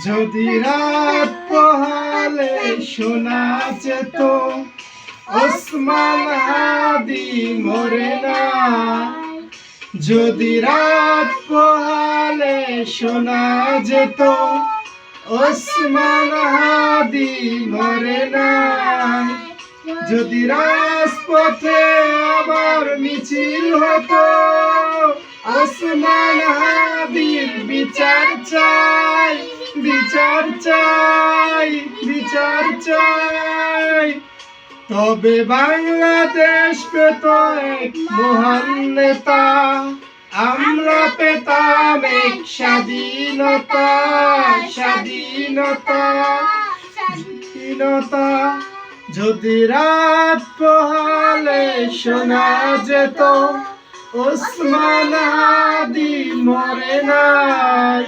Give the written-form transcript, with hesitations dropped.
যদি রাত পোহালে শোনা যেত ওসমান হাদি মরে নাই। যদি রাত পোহালে শোনা যেত ওসমান হাদি মরে নাই। যদি রাজপথে আবার মিছিল হতো ওসমান হাদির বিচার চাই, বিচার চাই, বিচার চাই। তবে বাংলাদেশ পেত এক মহান নেতা, আমরা পেতাম এক স্বাধীনতা, স্বাধীনতা, স্বাধীনতা। যদি রাত পোহালে শোনা যেত ওসমান হাদি মরে নাই।